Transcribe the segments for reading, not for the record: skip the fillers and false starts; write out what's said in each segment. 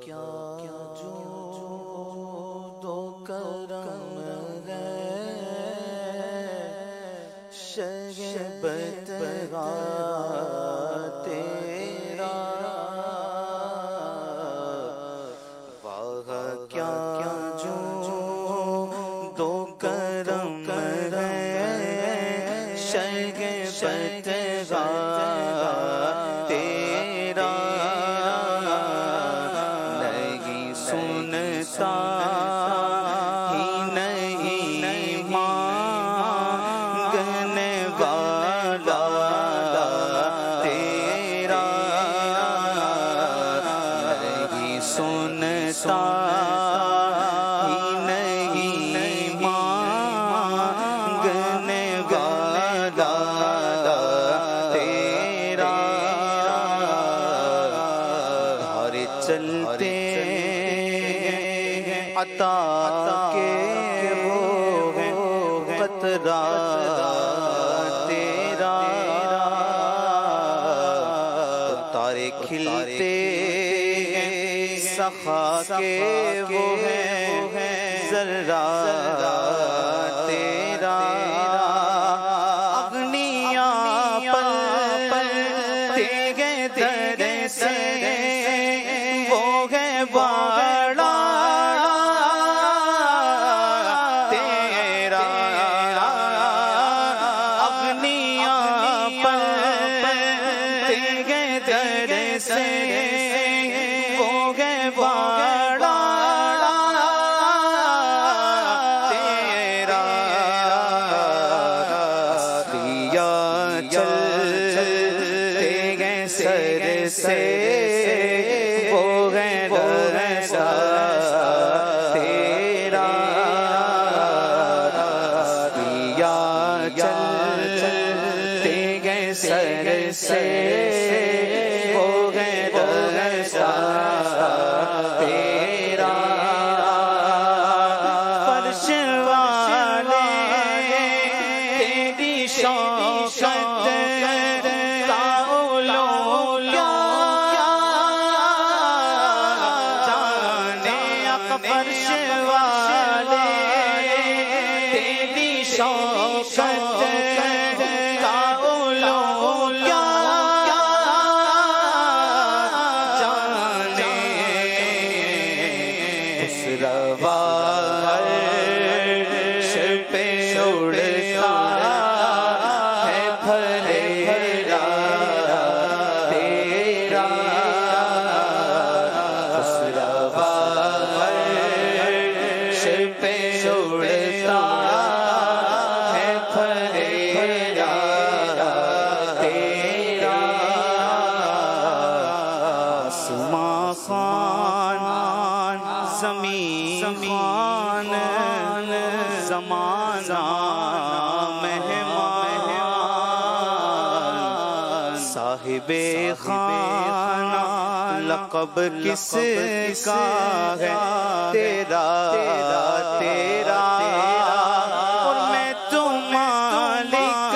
جو دو کرم ہے شہبت تیرا واہ کیا جو دو کرم ہے شہبت تیرا نہیں سنتا ہی نہیں مانگنے والا تیرا نہیں سنتا ہی نہیں مانگنے والا تیرا ہر چلتے عطا کے وہ قطرہ تیرا تارے کھلتے سخا کے وہ ہیں ذرہ تیرا اغنیا پلتے گئے در سے وہ ہے بڑا تیرا اغنیا پلتے گئے در سے وہ ہے بڑا تیرا دیا چلتے گئے سر سے وہ ہے رسا تیرا دیا چلتے گئے سر سے وہ ہے رسا تیرا فرش والے تیری شوقت کا علویا جانے فرش والے تیری شوقت کا علویا جانے اس روا عرش پہ اڑتا ہے پھریرا تیرا اس روا عرش پہ اڑتا ہے پھریرا تیرا آسماں خوان زمین خوان زمانہ مہمان صاحب خانہ لقب کس کا ہے تیرا تیرا اور میں تو مالک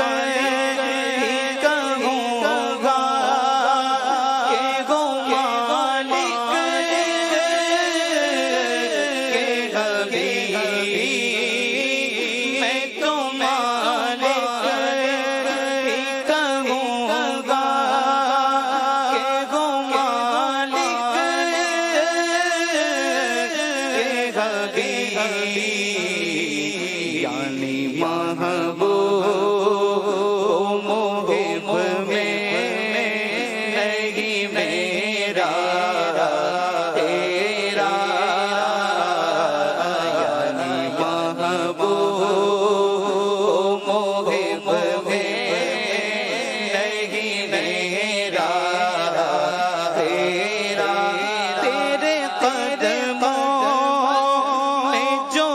ہی کہوں گا کہ گو مالک کے حبیب میں تو مالک ہی کہوں گا کہ گو مالک کے حبیب یعنی محبوب محب میں نہیں میرا تیرا یعنی محبوب محب میں نہیں میرا تیرا تیرے قدموں میں جو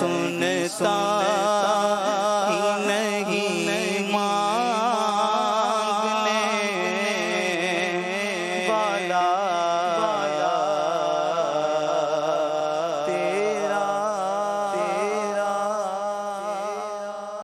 سنتا